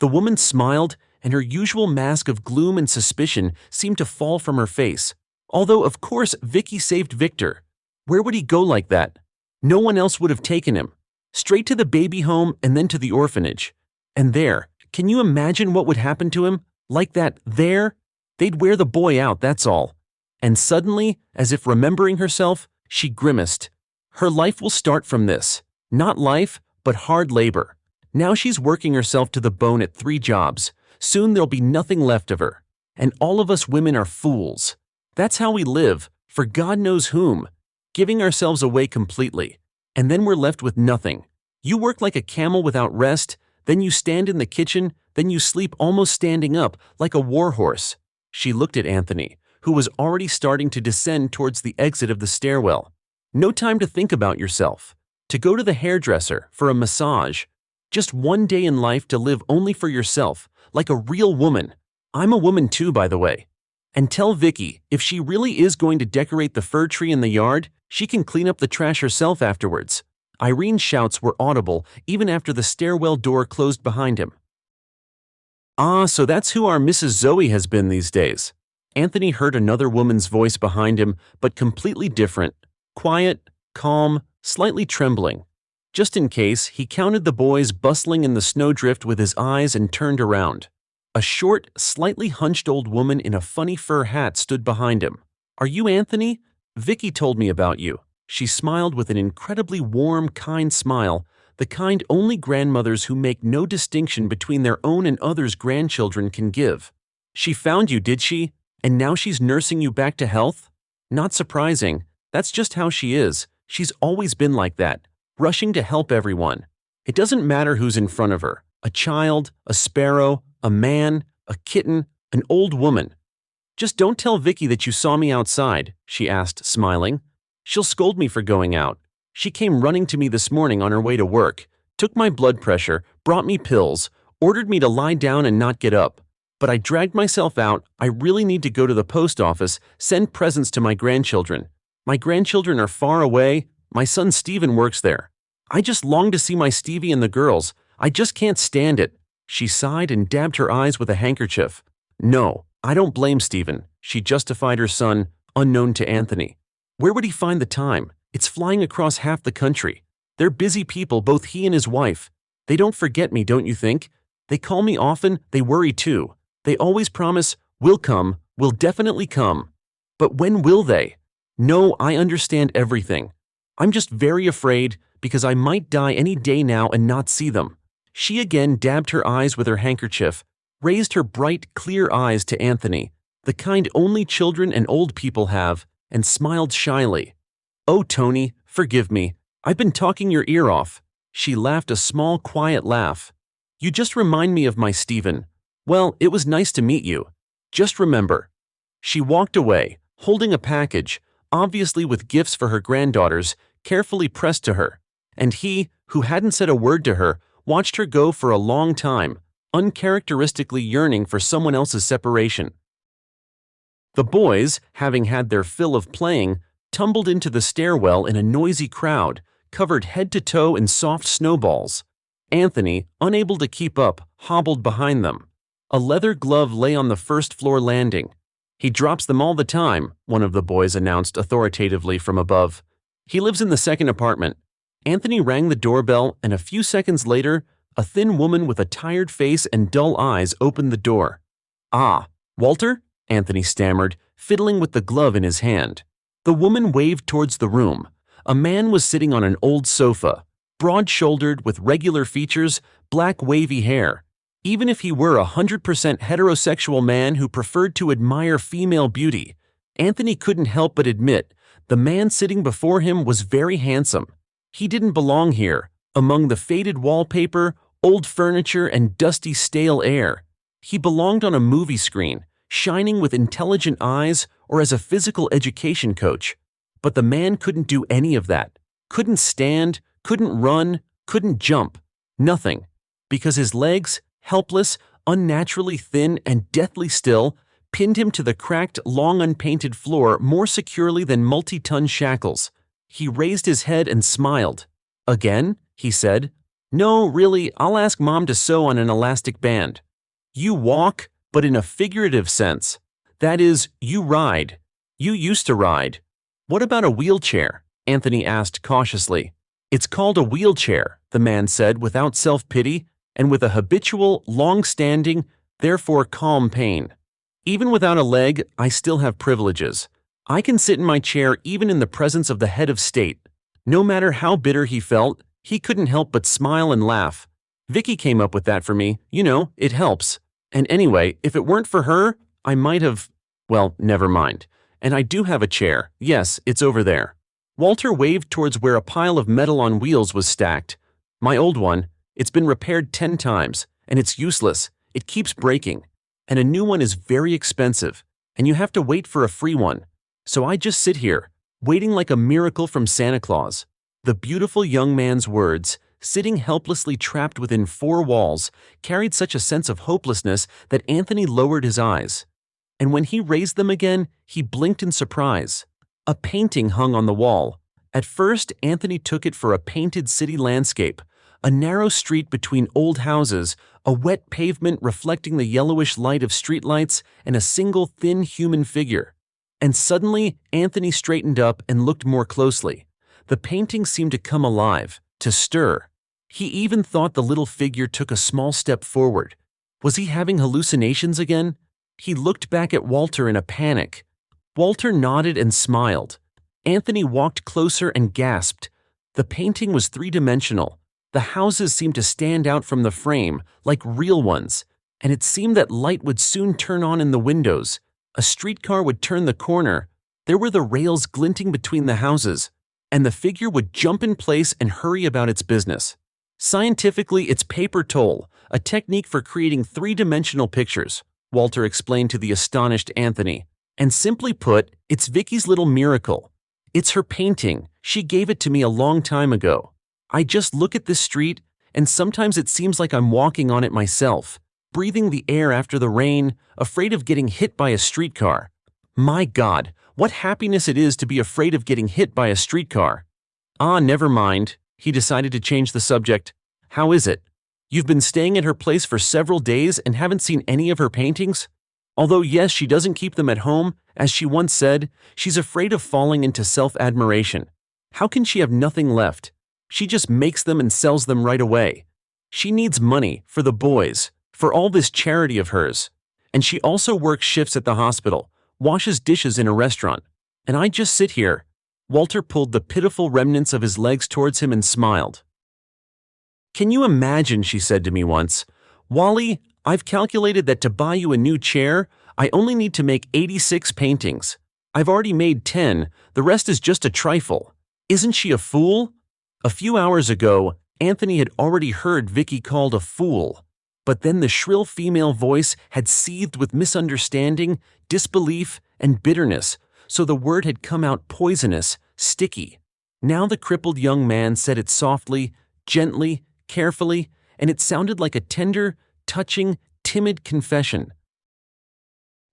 The woman smiled, and her usual mask of gloom and suspicion seemed to fall from her face. Although, of course, Vicky saved Victor. Where would he go like that? No one else would have taken him. Straight to the baby home and then to the orphanage. And there, can you imagine what would happen to him? Like that, there? They'd wear the boy out, that's all. And suddenly, as if remembering herself, she grimaced. Her life will start from this. Not life, but hard labor. Now she's working herself to the bone at 3 jobs. Soon there'll be nothing left of her. And all of us women are fools. That's how we live, for God knows whom. Giving ourselves away completely. And then we're left with nothing. You work like a camel without rest, then you stand in the kitchen, then you sleep almost standing up, like a warhorse. She looked at Anthony, who was already starting to descend towards the exit of the stairwell. No time to think about yourself. To go to the hairdresser, for a massage. Just one day in life to live only for yourself, like a real woman. I'm a woman too, by the way. And tell Vicky, if she really is going to decorate the fir tree in the yard, she can clean up the trash herself afterwards. Irene's shouts were audible even after the stairwell door closed behind him. "Ah, so that's who our Mrs. Zoe has been these days." Anthony heard another woman's voice behind him, but completely different. Quiet, calm, slightly trembling. Just in case, he counted the boys bustling in the snowdrift with his eyes and turned around. A short, slightly hunched old woman in a funny fur hat stood behind him. "Are you Anthony? Vicky told me about you." She smiled with an incredibly warm, kind smile, the kind only grandmothers who make no distinction between their own and others' grandchildren can give. "She found you, did she? And now she's nursing you back to health?" "Not surprising. That's just how she is. She's always been like that, rushing to help everyone. It doesn't matter who's in front of her, a child, a sparrow, a man, a kitten, an old woman. Just don't tell Vicky that you saw me outside," she asked, smiling. "She'll scold me for going out. She came running to me this morning on her way to work, took my blood pressure, brought me pills, ordered me to lie down and not get up. But I dragged myself out. I really need to go to the post office, send presents to my grandchildren. My grandchildren are far away. My son Steven works there. I just long to see my Stevie and the girls. I just can't stand it." She sighed and dabbed her eyes with a handkerchief. "No, I don't blame Stephen," she justified her son, unknown to Anthony. "Where would he find the time? It's flying across half the country. They're busy people, both he and his wife. They don't forget me, don't you think? They call me often, they worry too. They always promise, 'We'll come, we'll definitely come.' But when will they? No, I understand everything. I'm just very afraid because I might die any day now and not see them." She again dabbed her eyes with her handkerchief, raised her bright, clear eyes to Anthony, the kind only children and old people have, and smiled shyly. "Oh, Tony, forgive me. I've been talking your ear off." She laughed a small, quiet laugh. "You just remind me of my Stephen. Well, it was nice to meet you. Just remember." She walked away, holding a package, obviously with gifts for her granddaughters, carefully pressed to her, and he, who hadn't said a word to her, watched her go for a long time, uncharacteristically yearning for someone else's separation. The boys, having had their fill of playing, tumbled into the stairwell in a noisy crowd, covered head to toe in soft snowballs. Anthony, unable to keep up, hobbled behind them. A leather glove lay on the first-floor landing. "He drops them all the time," one of the boys announced authoritatively from above. "He lives in the second apartment." Anthony rang the doorbell, and a few seconds later, a thin woman with a tired face and dull eyes opened the door. "Ah, Walter?" Anthony stammered, fiddling with the glove in his hand. The woman waved towards the room. A man was sitting on an old sofa, broad-shouldered with regular features, black wavy hair. Even if he were 100% heterosexual man who preferred to admire female beauty, Anthony couldn't help but admit the man sitting before him was very handsome. He didn't belong here, among the faded wallpaper, old furniture, and dusty stale air. He belonged on a movie screen, shining with intelligent eyes, or as a physical education coach. But the man couldn't do any of that. Couldn't stand, couldn't run, couldn't jump. Nothing. Because his legs, helpless, unnaturally thin, and deathly still, pinned him to the cracked, long unpainted floor more securely than multi-ton shackles. He raised his head and smiled. "Again?" he said. "No, really, I'll ask Mom to sew on an elastic band." "You walk, but in a figurative sense. That is, you ride. You used to ride." "What about a wheelchair?" Anthony asked cautiously. "It's called a wheelchair," the man said without self-pity and with a habitual, long-standing, therefore calm pain. "Even without a leg, I still have privileges. I can sit in my chair even in the presence of the head of state." No matter how bitter he felt, he couldn't help but smile and laugh. "Vicky came up with that for me, you know, it helps. And anyway, if it weren't for her, I might have… well, never mind. And I do have a chair, yes, it's over there." Walter waved towards where a pile of metal on wheels was stacked. "My old one. It's been repaired 10 times, and it's useless. It keeps breaking. And a new one is very expensive, and you have to wait for a free one. So I just sit here, waiting like a miracle from Santa Claus." The beautiful young man's words, sitting helplessly trapped within 4 walls, carried such a sense of hopelessness that Anthony lowered his eyes. And when he raised them again, he blinked in surprise. A painting hung on the wall. At first, Anthony took it for a painted city landscape, a narrow street between old houses, a wet pavement reflecting the yellowish light of streetlights, and a single thin human figure. And suddenly, Anthony straightened up and looked more closely. The painting seemed to come alive, to stir. He even thought the little figure took a small step forward. Was he having hallucinations again? He looked back at Walter in a panic. Walter nodded and smiled. Anthony walked closer and gasped. The painting was 3-dimensional. The houses seemed to stand out from the frame, like real ones, and it seemed that light would soon turn on in the windows. A streetcar would turn the corner. There were the rails glinting between the houses, and the figure would jump in place and hurry about its business. Scientifically, it's paper toll, a technique for creating 3-dimensional pictures, Walter explained to the astonished Anthony. And simply put, it's Vicky's little miracle. It's her painting. She gave it to me a long time ago. I just look at this street, and sometimes it seems like I'm walking on it myself, breathing the air after the rain, afraid of getting hit by a streetcar. My God, what happiness it is to be afraid of getting hit by a streetcar. Ah, never mind. He decided to change the subject. How is it? You've been staying at her place for several days and haven't seen any of her paintings? Although yes, she doesn't keep them at home, as she once said, she's afraid of falling into self-admiration. How can she have nothing left? She just makes them and sells them right away. She needs money for the boys, for all this charity of hers. And she also works shifts at the hospital, washes dishes in a restaurant. And I just sit here. Walter pulled the pitiful remnants of his legs towards him and smiled. Can you imagine, she said to me once, Wally, I've calculated that to buy you a new chair, I only need to make 86 paintings. I've already made 10, the rest is just a trifle. Isn't she a fool? A few hours ago, Anthony had already heard Vicky called a fool. But then the shrill female voice had seethed with misunderstanding, disbelief, and bitterness, so the word had come out poisonous, sticky. Now the crippled young man said it softly, gently, carefully, and it sounded like a tender, touching, timid confession.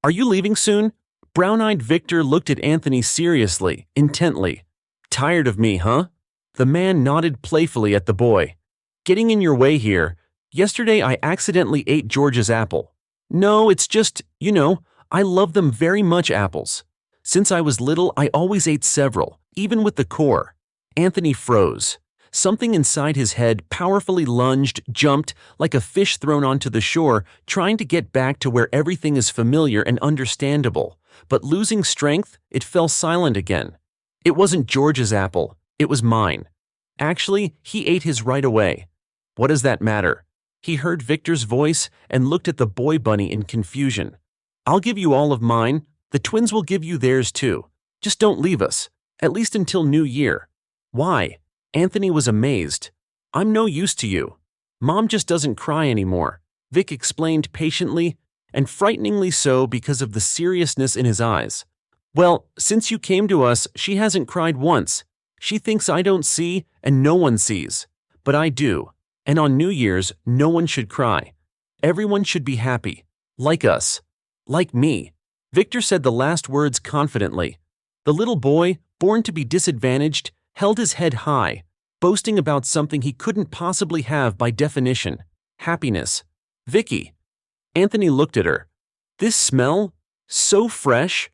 Are you leaving soon? Brown-eyed Victor looked at Anthony seriously, intently. Tired of me, huh? The man nodded playfully at the boy. Getting in your way here. Yesterday I accidentally ate George's apple. No, it's just, I love them very much, apples. Since I was little, I always ate several, even with the core. Anthony froze. Something inside his head powerfully lunged, jumped, like a fish thrown onto the shore, trying to get back to where everything is familiar and understandable. But losing strength, it fell silent again. It wasn't George's apple, it was mine. Actually, he ate his right away. What does that matter? He heard Victor's voice and looked at the boy bunny in confusion. I'll give you all of mine. The twins will give you theirs too. Just don't leave us, at least until New Year. Why? Anthony was amazed. I'm no use to you. Mom just doesn't cry anymore, Vic explained patiently, and frighteningly so because of the seriousness in his eyes. Well, since you came to us, she hasn't cried once. She thinks I don't see and no one sees. But I do. And on New Year's, no one should cry. Everyone should be happy. Like us. Like me. Victor said the last words confidently. The little boy, born to be disadvantaged, held his head high, boasting about something he couldn't possibly have by definition. Happiness. Vicky. Anthony looked at her. This smell? So fresh?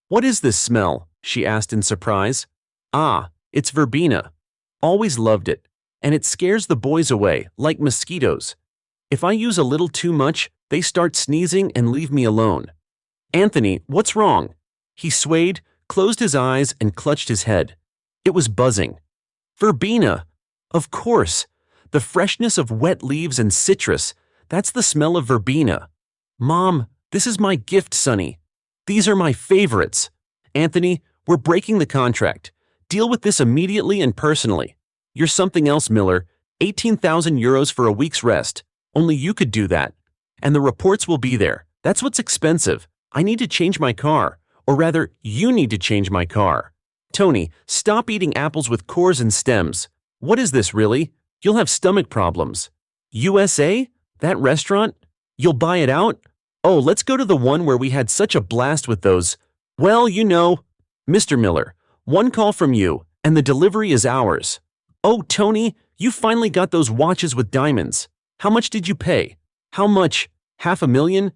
What is this smell? She asked in surprise. Ah, it's verbena. Always loved it. And it scares the boys away, like mosquitoes. If I use a little too much, they start sneezing and leave me alone. Anthony, what's wrong? He swayed, closed his eyes, and clutched his head. It was buzzing. Verbena! Of course! The freshness of wet leaves and citrus. That's the smell of verbena. Mom, this is my gift, Sonny. These are my favorites. Anthony, we're breaking the contract. Deal with this immediately and personally. You're something else, Miller. 18,000 euros for a week's rest. Only you could do that. And the reports will be there. That's what's expensive. I need to change my car. Or rather, you need to change my car. Tony, stop eating apples with cores and stems. What is this, really? You'll have stomach problems. USA? That restaurant? You'll buy it out? Oh, let's go to the one where we had such a blast with those. Well, Mr. Miller, one call from you, and the delivery is ours. Oh, Tony, you finally got those watches with diamonds. How much did you pay? How much? $500,000?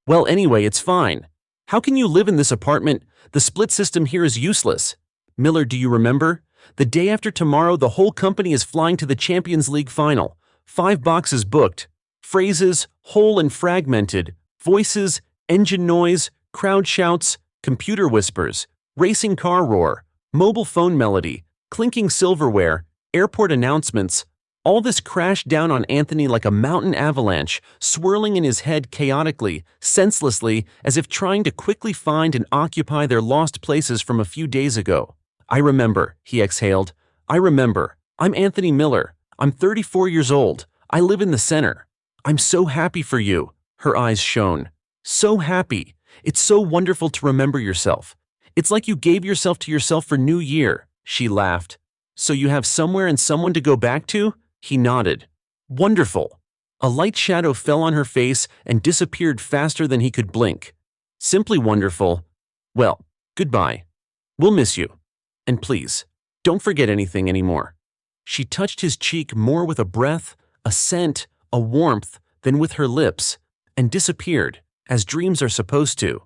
Well, anyway, it's fine. How can you live in this apartment? The split system here is useless. Miller, do you remember? The day after tomorrow, the whole company is flying to the Champions League final. 5 boxes booked. Phrases, whole and fragmented. Voices, engine noise, crowd shouts, computer whispers, racing car roar, mobile phone melody, clinking silverware, airport announcements. All this crashed down on Anthony like a mountain avalanche, swirling in his head chaotically, senselessly, as if trying to quickly find and occupy their lost places from a few days ago. I remember, he exhaled. I remember. I'm Anthony Miller. I'm 34 years old. I live in the center. I'm so happy for you. Her eyes shone. So happy. It's so wonderful to remember yourself. It's like you gave yourself to yourself for New Year. She laughed. So you have somewhere and someone to go back to? He nodded. Wonderful. A light shadow fell on her face and disappeared faster than he could blink. Simply wonderful. Well, goodbye. We'll miss you. And please, don't forget anything anymore. She touched his cheek more with a breath, a scent, a warmth, then with her lips, and disappeared, as dreams are supposed to.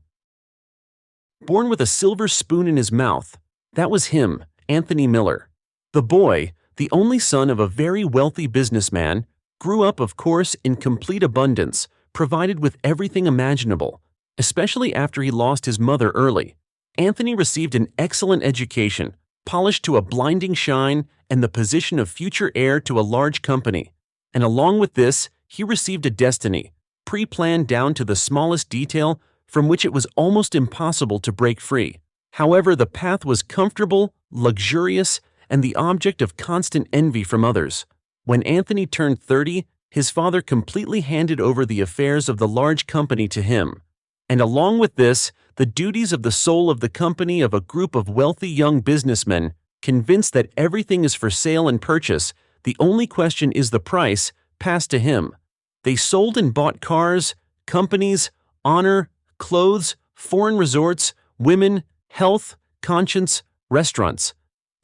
Born with a silver spoon in his mouth, that was him, Anthony Miller. The boy, the only son of a very wealthy businessman, grew up, of course, in complete abundance, provided with everything imaginable, especially after he lost his mother early. Anthony received an excellent education, polished to a blinding shine, and the position of future heir to a large company. And along with this, he received a destiny, pre-planned down to the smallest detail, from which it was almost impossible to break free. However, the path was comfortable, luxurious, and the object of constant envy from others. When Anthony turned 30, his father completely handed over the affairs of the large company to him. And along with this, the duties of the soul of the company of a group of wealthy young businessmen, convinced that everything is for sale and purchase, the only question is the price, passed to him. They sold and bought cars, companies, honor, clothes, foreign resorts, women, health, conscience, restaurants.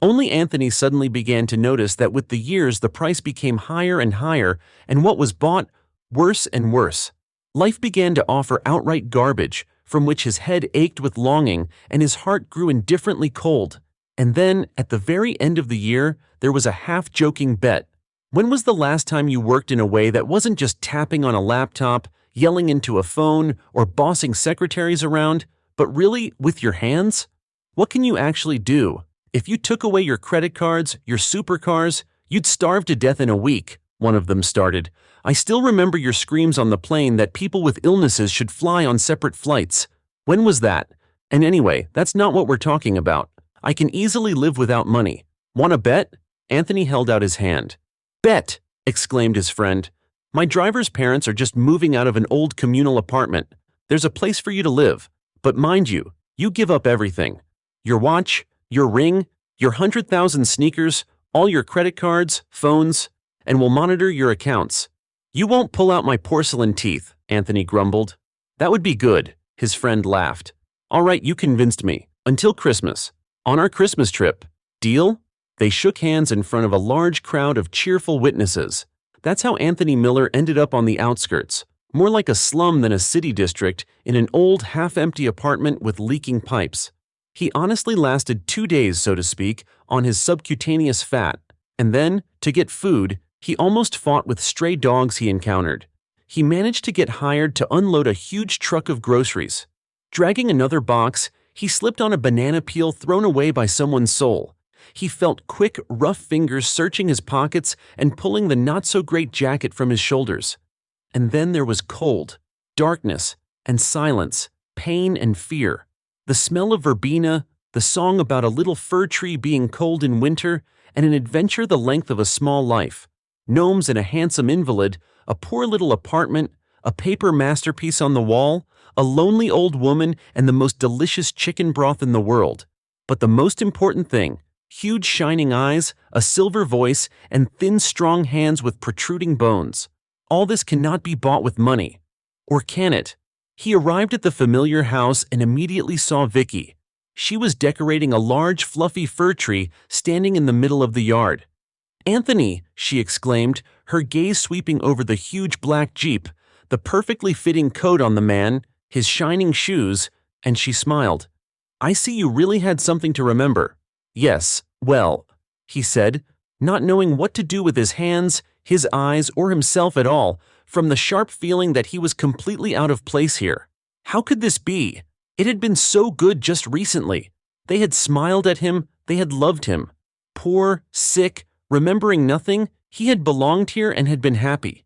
Only Anthony suddenly began to notice that with the years the price became higher and higher, and what was bought, worse and worse. Life began to offer outright garbage, from which his head ached with longing and his heart grew indifferently cold. And then, at the very end of the year, there was a half-joking bet. When was the last time you worked in a way that wasn't just tapping on a laptop, yelling into a phone, or bossing secretaries around, but really with your hands? What can you actually do? If you took away your credit cards, your supercars, you'd starve to death in a week, one of them started. I still remember your screams on the plane that people with illnesses should fly on separate flights. When was that? And anyway, that's not what we're talking about. I can easily live without money. Want to bet? Anthony held out his hand. Bet! Exclaimed his friend. My driver's parents are just moving out of an old communal apartment. There's a place for you to live. But mind you, you give up everything. Your watch, your ring, your 100,000 sneakers, all your credit cards, phones, and we'll monitor your accounts. You won't pull out my porcelain teeth, Anthony grumbled. That would be good, his friend laughed. All right, you convinced me. Until Christmas. On our Christmas trip. Deal? They shook hands in front of a large crowd of cheerful witnesses. That's how Anthony Miller ended up on the outskirts, more like a slum than a city district, in an old half-empty apartment with leaking pipes. He honestly lasted 2 days, so to speak, on his subcutaneous fat, and then, to get food, he almost fought with stray dogs he encountered. He managed to get hired to unload a huge truck of groceries. Dragging another box, he slipped on a banana peel thrown away by someone's soul. He felt quick, rough fingers searching his pockets and pulling the not-so-great jacket from his shoulders. And then there was cold, darkness, and silence, pain and fear. The smell of verbena, the song about a little fir tree being cold in winter, and an adventure the length of a small life. Gnomes and a handsome invalid, a poor little apartment, a paper masterpiece on the wall, a lonely old woman, and the most delicious chicken broth in the world. But the most important thing, huge shining eyes, a silver voice, and thin strong hands with protruding bones. All this cannot be bought with money. Or can it? He arrived at the familiar house and immediately saw Vicky. She was decorating a large fluffy fir tree standing in the middle of the yard. Anthony, she exclaimed, her gaze sweeping over the huge black Jeep, the perfectly fitting coat on the man, his shining shoes, and she smiled. I see you really had something to remember. Yes, well, he said, not knowing what to do with his hands, his eyes, or himself at all, from the sharp feeling that he was completely out of place here. How could this be? It had been so good just recently. They had smiled at him, they had loved him. Poor, sick, remembering nothing, he had belonged here and had been happy.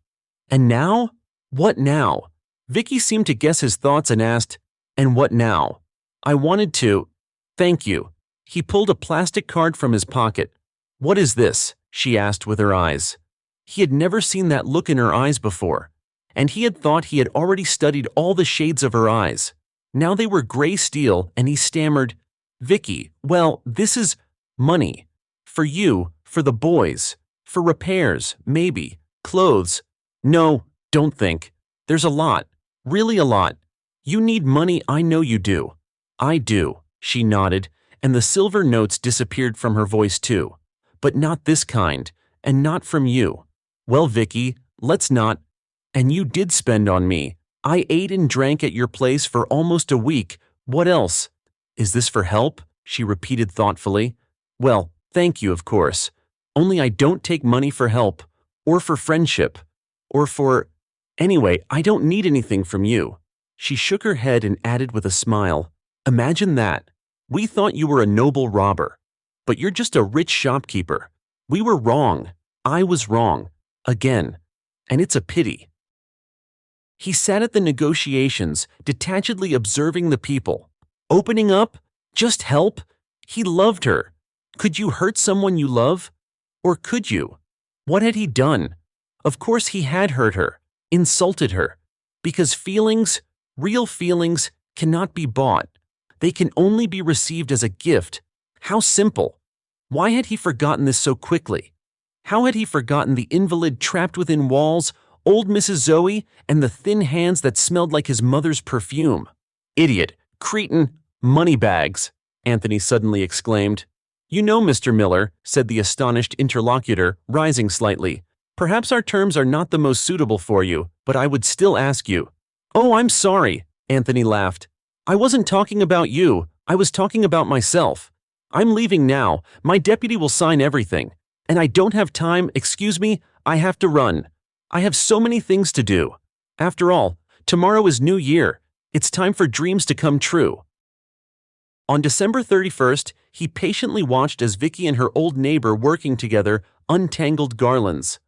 And now? What now? Vicky seemed to guess his thoughts and asked, and what now? I wanted to. Thank you. He pulled a plastic card from his pocket. What is this? She asked with her eyes. He had never seen that look in her eyes before, and he had thought he had already studied all the shades of her eyes. Now they were gray steel, and he stammered, Vicky, well, this is money. For you, for the boys, for repairs, maybe, clothes. No, don't think. There's a lot, really a lot. You need money, I know you do. I do, she nodded, and the silver notes disappeared from her voice too. But not this kind, and not from you. Well, Vicky, let's not. And you did spend on me. I ate and drank at your place for almost a week. What else? Is this for help? She repeated thoughtfully. Well, thank you, of course. Only I don't take money for help, or for friendship, or for… Anyway, I don't need anything from you. She shook her head and added with a smile, Imagine that. We thought you were a noble robber, but you're just a rich shopkeeper. We were wrong. I was wrong. Again. And it's a pity. He sat at the negotiations, detachedly observing the people. Opening up? Just help? He loved her. Could you hurt someone you love? Or could you? What had he done? Of course he had hurt her, insulted her. Because feelings, real feelings, cannot be bought. They can only be received as a gift. How simple. Why had he forgotten this so quickly? How had he forgotten the invalid trapped within walls, old Mrs. Zoe, and the thin hands that smelled like his mother's perfume? Idiot, cretin, moneybags, Anthony suddenly exclaimed. You know, Mr. Miller, said the astonished interlocutor, rising slightly. Perhaps our terms are not the most suitable for you, but I would still ask you. Oh, I'm sorry, Anthony laughed. I wasn't talking about you, I was talking about myself. I'm leaving now, my deputy will sign everything. And I don't have time, excuse me, I have to run. I have so many things to do. After all, tomorrow is New Year. It's time for dreams to come true. On December 31st, he patiently watched as Vicky and her old neighbor working together untangled garlands.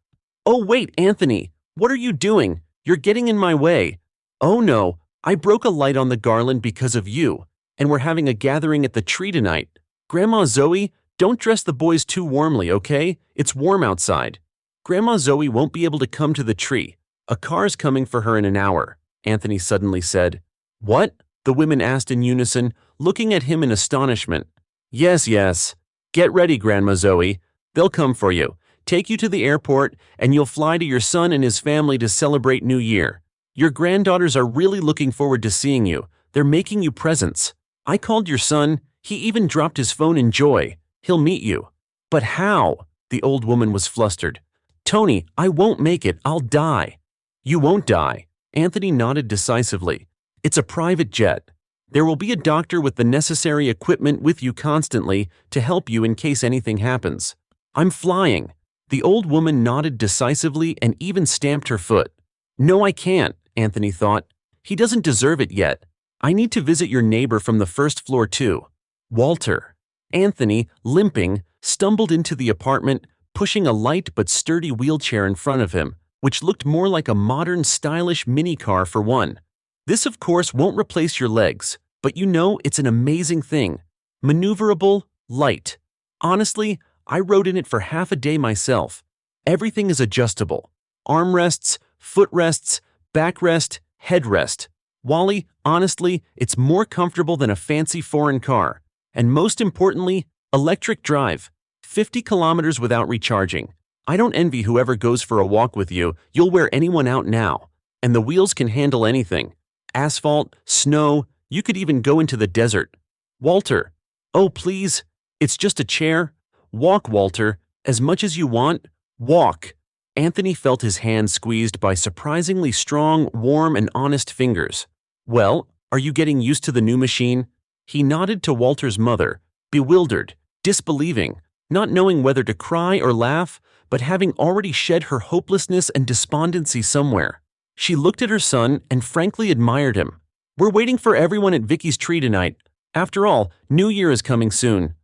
Oh wait, Anthony, what are you doing? You're getting in my way. Oh no, I broke a light on the garland because of you, and we're having a gathering at the tree tonight. Grandma Zoe, don't dress the boys too warmly, okay? It's warm outside. Grandma Zoe won't be able to come to the tree. A car's coming for her in an hour, Anthony suddenly said. What? The women asked in unison, looking at him in astonishment. Yes, yes. Get ready, Grandma Zoe. They'll come for you, take you to the airport, and you'll fly to your son and his family to celebrate New Year. Your granddaughters are really looking forward to seeing you. They're making you presents. I called your son. He even dropped his phone in joy. He'll meet you. But how? The old woman was flustered. Tony, I won't make it. I'll die. You won't die. Anthony nodded decisively. It's a private jet. There will be a doctor with the necessary equipment with you constantly to help you in case anything happens. I'm flying. The old woman nodded decisively and even stamped her foot. No, I can't, Anthony thought. He doesn't deserve it yet. I need to visit your neighbor from the first floor too. Walter. Anthony, limping, stumbled into the apartment, pushing a light but sturdy wheelchair in front of him, which looked more like a modern, stylish mini-car for one. This, of course, won't replace your legs, but you know it's an amazing thing. Maneuverable, light. Honestly, I rode in it for half a day myself. Everything is adjustable. Armrests, footrests, backrest, headrest. Wally, honestly, it's more comfortable than a fancy foreign car. And most importantly, electric drive. 50 kilometers without recharging. I don't envy whoever goes for a walk with you. You'll wear anyone out now. And the wheels can handle anything. Asphalt, snow, you could even go into the desert. Walter. Oh, please. It's just a chair. Walk, Walter. As much as you want. Walk. Anthony felt his hand squeezed by surprisingly strong, warm, and honest fingers. Well, are you getting used to the new machine? He nodded to Walter's mother, bewildered, disbelieving, not knowing whether to cry or laugh, but having already shed her hopelessness and despondency somewhere. She looked at her son and frankly admired him. We're waiting for everyone at Vicky's tree tonight. After all, New Year is coming soon.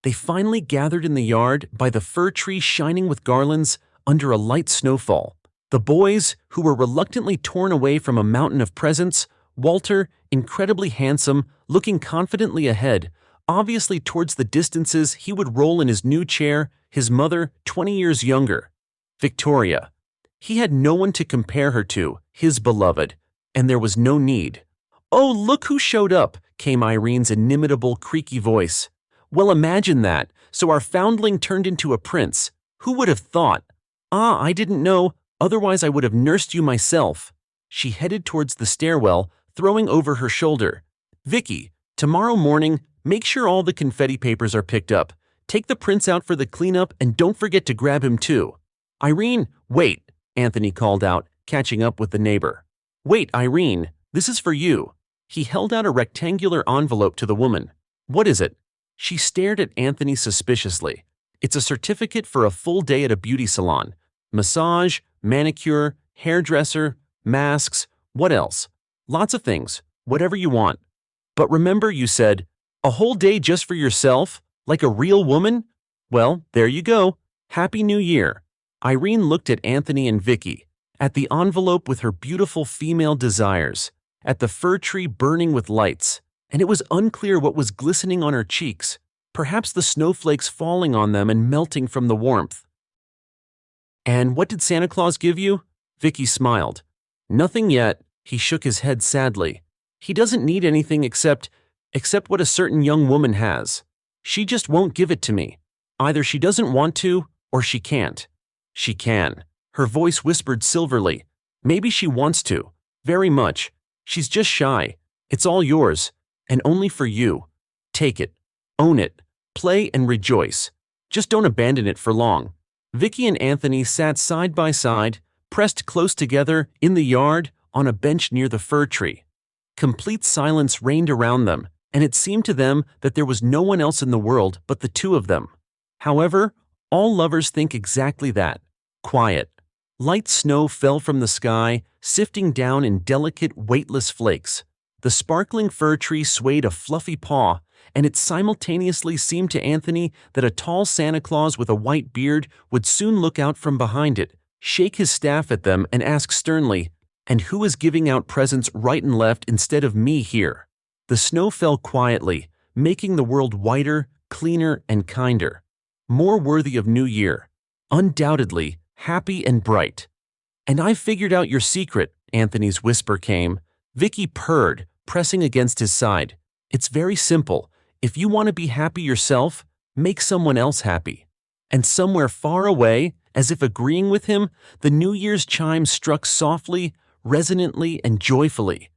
They finally gathered in the yard by the fir tree shining with garlands under a light snowfall. The boys, who were reluctantly torn away from a mountain of presents, Walter, incredibly handsome, looking confidently ahead, obviously towards the distances he would roll in his new chair, his mother, 20 years younger. Victoria. He had no one to compare her to, his beloved, and there was no need. Oh, look who showed up, came Irene's inimitable, creaky voice. Well, imagine that. So our foundling turned into a prince. Who would have thought? Ah, I didn't know. Otherwise I would have nursed you myself. She headed towards the stairwell, throwing over her shoulder. Vicky, tomorrow morning, make sure all the confetti papers are picked up. Take the prince out for the cleanup and don't forget to grab him too. Irene, wait. Anthony called out, catching up with the neighbor. "Wait, Irene, this is for you." He held out a rectangular envelope to the woman. "What is it?" She stared at Anthony suspiciously. "It's a certificate for a full day at a beauty salon. Massage, manicure, hairdresser, masks, what else? Lots of things, whatever you want. But remember you said, a whole day just for yourself, like a real woman? Well, there you go. Happy New Year." Irene looked at Anthony and Vicky, at the envelope with her beautiful female desires, at the fir tree burning with lights, and it was unclear what was glistening on her cheeks, perhaps the snowflakes falling on them and melting from the warmth. "And what did Santa Claus give you?" Vicky smiled. "Nothing yet." He shook his head sadly. "He doesn't need anything except what a certain young woman has. She just won't give it to me. Either she doesn't want to, or she can't." "She can." Her voice whispered silverly. "Maybe she wants to. Very much. She's just shy. It's all yours. And only for you. Take it. Own it. Play and rejoice. Just don't abandon it for long." Vicky and Anthony sat side by side, pressed close together, in the yard, on a bench near the fir tree. Complete silence reigned around them, and it seemed to them that there was no one else in the world but the two of them. However, all lovers think exactly that. Quiet. Light snow fell from the sky, sifting down in delicate, weightless flakes. The sparkling fir tree swayed a fluffy paw, and it simultaneously seemed to Anthony that a tall Santa Claus with a white beard would soon look out from behind it, shake his staff at them, and ask sternly, "And who is giving out presents right and left instead of me here?" The snow fell quietly, making the world whiter, cleaner, and kinder. More worthy of New Year. Undoubtedly, happy and bright. "And I've figured out your secret," Anthony's whisper came. Vicky purred, pressing against his side. "It's very simple. If you want to be happy yourself, make someone else happy." And somewhere far away, as if agreeing with him, the New Year's chime struck softly, resonantly, and joyfully.